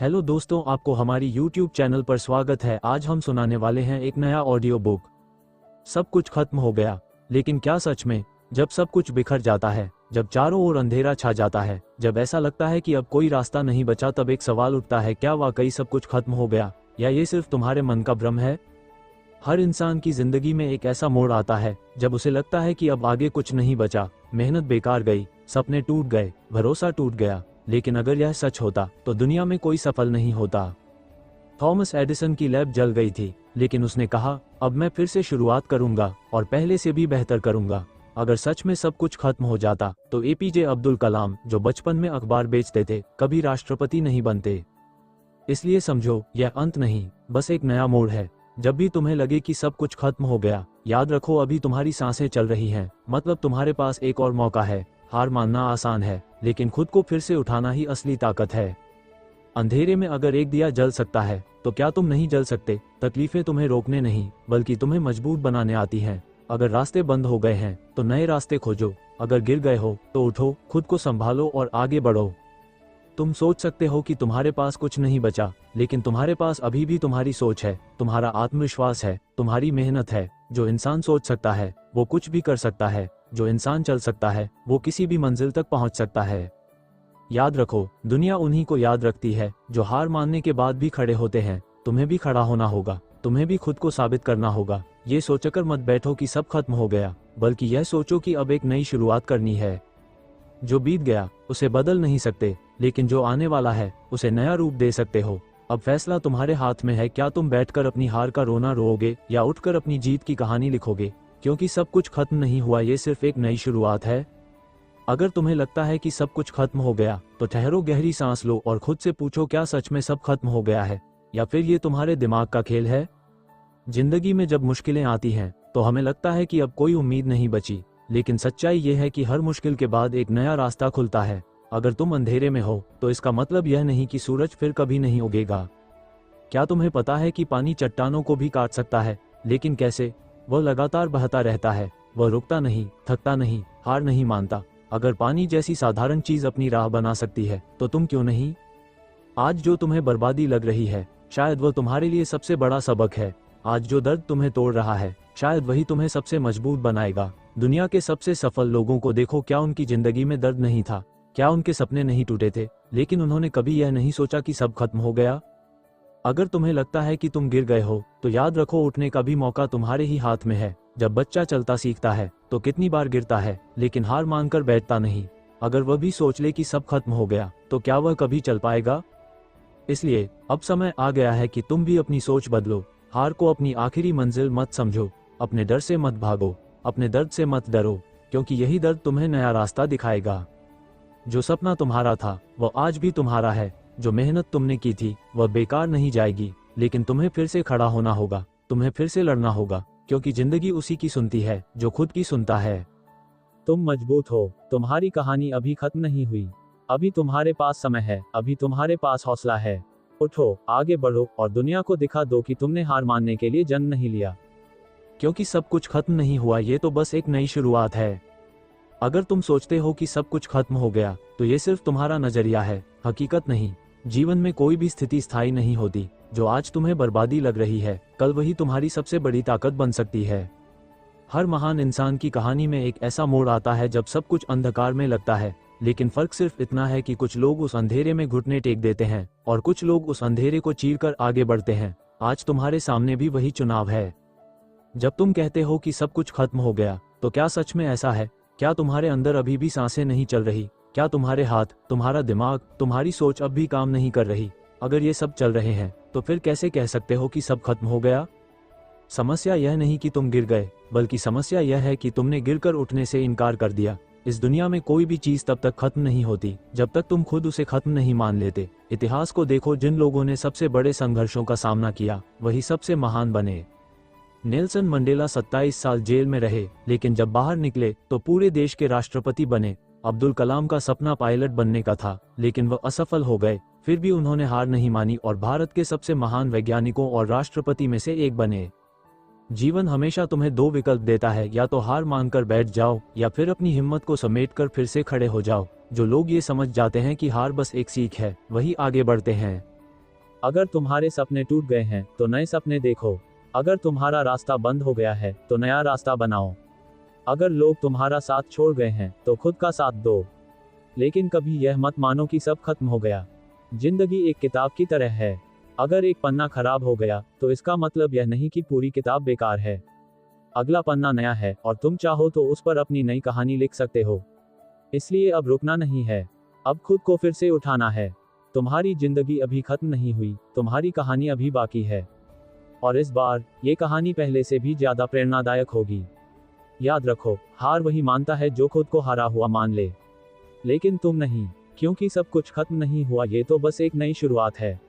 Hello दोस्तों, आपको हमारी YouTube चैनल पर स्वागत है। आज हम सुनाने वाले हैं एक नया ऑडियो बुक। सब कुछ खत्म हो गया, लेकिन क्या सच में? जब सब कुछ बिखर जाता है, जब चारों ओर अंधेरा छा जाता है, जब ऐसा लगता है कि अब कोई रास्ता नहीं बचा, तब एक सवाल उठता है, क्या वाकई सब कुछ खत्म हो गया या ये सिर्फ तुम्हारे मन का भ्रम है? हर इंसान की जिंदगी में एक ऐसा मोड़ आता है जब उसे लगता है कि अब आगे कुछ नहीं बचा, मेहनत बेकार गई, सपने टूट गए, भरोसा टूट गया। लेकिन अगर यह सच होता तो दुनिया में कोई सफल नहीं होता। थॉमस एडिसन की लैब जल गई थी, लेकिन उसने कहा, अब मैं फिर से शुरुआत करूंगा और पहले से भी बेहतर करूंगा। अगर सच में सब कुछ खत्म हो जाता तो एपीजे अब्दुल कलाम, जो बचपन में अखबार बेचते थे, कभी राष्ट्रपति नहीं बनते। इसलिए समझो, यह अंत नहीं, बस एक नया मोड़ है। जब भी तुम्हें लगे कि सब कुछ खत्म हो गया, याद रखो अभी तुम्हारी सांसें चल रही हैं, मतलब तुम्हारे पास एक और मौका है। हार मानना आसान है, लेकिन खुद को फिर से उठाना ही असली ताकत है। अंधेरे में अगर एक दिया जल सकता है तो क्या तुम नहीं जल सकते? तकलीफें तुम्हें रोकने नहीं, बल्कि तुम्हें मजबूत बनाने आती हैं। अगर रास्ते बंद हो गए हैं तो नए रास्ते खोजो। अगर गिर गए हो तो उठो, खुद को संभालो और आगे बढ़ो। तुम सोच सकते हो कि तुम्हारे पास कुछ नहीं बचा, लेकिन तुम्हारे पास अभी भी तुम्हारी सोच है, तुम्हारा आत्मविश्वास है, तुम्हारी मेहनत है। जो इंसान सोच सकता है वो कुछ भी कर सकता है। जो इंसान चल सकता है वो किसी भी मंजिल तक पहुंच सकता है। याद रखो, दुनिया उन्हीं को याद रखती है जो हार मानने के बाद भी खड़े होते हैं। तुम्हें भी खड़ा होना होगा, तुम्हें भी खुद को साबित करना होगा। ये सोचकर मत बैठो कि सब खत्म हो गया, बल्कि यह सोचो कि अब एक नई शुरुआत करनी है। जो बीत गया उसे बदल नहीं सकते, लेकिन जो आने वाला है उसे नया रूप दे सकते हो। अब फैसला तुम्हारे हाथ में है, क्या तुम बैठकर अपनी हार का रोना रोओगे या उठकर अपनी जीत की कहानी लिखोगे? क्योंकि सब कुछ खत्म नहीं हुआ, ये सिर्फ एक नई शुरुआत है। अगर तुम्हें लगता है कि सब कुछ खत्म हो गया तो ठहरो, गहरी सांस लो और खुद से पूछो, क्या सच में सब खत्म हो गया है या फिर ये तुम्हारे दिमाग का खेल है? जिंदगी में जब मुश्किलें आती हैं तो हमें लगता है कि अब कोई उम्मीद नहीं बची, लेकिन सच्चाई ये है कि हर मुश्किल के बाद एक नया रास्ता खुलता है। अगर तुम अंधेरे में हो तो इसका मतलब यह नहीं कि सूरज फिर कभी नहीं उगेगा। क्या तुम्हें पता है कि पानी चट्टानों को भी काट सकता है? लेकिन कैसे? वह लगातार बहता रहता है, वह रुकता नहीं, थकता नहीं, हार नहीं मानता। अगर पानी जैसी साधारण चीज अपनी राह बना सकती है तो तुम क्यों नहीं? आज जो तुम्हें बर्बादी लग रही है, शायद वह तुम्हारे लिए सबसे बड़ा सबक है। आज जो दर्द तुम्हें तोड़ रहा है, शायद वही तुम्हें सबसे मजबूत बनाएगा। दुनिया के सबसे सफल लोगों को देखो, क्या उनकी जिंदगी में दर्द नहीं था? क्या उनके सपने नहीं टूटे थे? लेकिन उन्होंने कभी यह नहीं सोचा कि सब खत्म हो गया। अगर तुम्हें लगता है कि तुम गिर गए हो तो याद रखो, उठने का भी मौका तुम्हारे ही हाथ में है। जब बच्चा चलता सीखता है तो कितनी बार गिरता है, लेकिन हार मानकर बैठता नहीं। अगर वह भी सोच ले कि सब खत्म हो गया तो क्या वह कभी चल पाएगा? इसलिए अब समय आ गया है कि तुम भी अपनी सोच बदलो। हार को अपनी आखिरी मंजिल मत समझो, अपने डर से मत भागो, अपने दर्द से मत डरो, क्योंकि यही दर्द तुम्हें नया रास्ता दिखाएगा। जो सपना तुम्हारा था वह आज भी तुम्हारा है। जो मेहनत तुमने की थी वह बेकार नहीं जाएगी, लेकिन तुम्हें फिर से खड़ा होना होगा, तुम्हें फिर से लड़ना होगा, क्योंकि जिंदगी उसी की सुनती है जो खुद की सुनता है। तुम मजबूत हो, तुम्हारी कहानी अभी खत्म नहीं हुई। अभी तुम्हारे पास समय है, अभी तुम्हारे पास हौसला है। उठो, आगे बढ़ो और दुनिया को दिखा दो कि तुमने हार मानने के लिए जन्म नहीं लिया। क्योंकि सब कुछ खत्म नहीं हुआ, ये तो बस एक नई शुरुआत है। अगर तुम सोचते हो कि सब कुछ खत्म हो गया तो ये सिर्फ तुम्हारा नजरिया है, हकीकत नहीं। जीवन में कोई भी स्थिति स्थायी नहीं होती। जो आज तुम्हें बर्बादी लग रही है, कल वही तुम्हारी सबसे बड़ी ताकत बन सकती है। हर महान इंसान की कहानी में एक ऐसा मोड़ आता है जब सब कुछ अंधकार में लगता है, लेकिन फर्क सिर्फ इतना है कि कुछ लोग उस अंधेरे में घुटने टेक देते हैं और कुछ लोग उस अंधेरे को चीरकर आगे बढ़ते हैं। आज तुम्हारे सामने भी वही चुनाव है। जब तुम कहते हो कि सब कुछ खत्म हो गया तो क्या सच में ऐसा है? क्या तुम्हारे अंदर अभी भी सांसें नहीं चल रही? क्या तुम्हारे हाथ, तुम्हारा दिमाग, तुम्हारी सोच अब भी काम नहीं कर रही? अगर ये सब चल रहे हैं तो फिर कैसे कह सकते हो कि सब खत्म हो गया? समस्या यह नहीं कि तुम गिर गए, बल्कि समस्या यह है कि तुमने गिरकर उठने से इनकार कर दिया। इस दुनिया में कोई भी चीज तब तक खत्म नहीं होती जब तक तुम खुद उसे खत्म नहीं मान लेते। इतिहास को देखो, जिन लोगों ने सबसे बड़े संघर्षों का सामना किया वही सबसे महान बने। नेल्सन मंडेला 27 साल जेल में रहे, लेकिन जब बाहर निकले तो पूरे देश के राष्ट्रपति बने। अब्दुल कलाम का सपना पायलट बनने का था, लेकिन वह असफल हो गए। फिर भी उन्होंने हार नहीं मानी और भारत के सबसे महान वैज्ञानिकों और राष्ट्रपति में से एक बने। जीवन हमेशा तुम्हें दो विकल्प देता है, या तो हार मानकर बैठ जाओ या फिर अपनी हिम्मत को समेटकर फिर से खड़े हो जाओ। जो लोग ये समझ जाते हैं कि हार बस एक सीख है, वही आगे बढ़ते हैं। अगर तुम्हारे सपने टूट गए हैं तो नए सपने देखो। अगर तुम्हारा रास्ता बंद हो गया है तो नया रास्ता बनाओ। अगर लोग तुम्हारा साथ छोड़ गए हैं तो खुद का साथ दो। लेकिन कभी यह मत मानो कि सब खत्म हो गया। जिंदगी एक किताब की तरह है। अगर एक पन्ना खराब हो गया तो इसका मतलब यह नहीं कि पूरी किताब बेकार है। अगला पन्ना नया है और तुम चाहो तो उस पर अपनी नई कहानी लिख सकते हो। इसलिए अब रुकना नहीं है, अब खुद को फिर से उठाना है। तुम्हारी जिंदगी अभी खत्म नहीं हुई, तुम्हारी कहानी अभी बाकी है। और इस बार ये कहानी पहले से भी ज्यादा प्रेरणादायक होगी। याद रखो, हार वही मानता है जो खुद को हारा हुआ मान ले। लेकिन तुम नहीं, क्योंकि सब कुछ खत्म नहीं हुआ, ये तो बस एक नई शुरुआत है।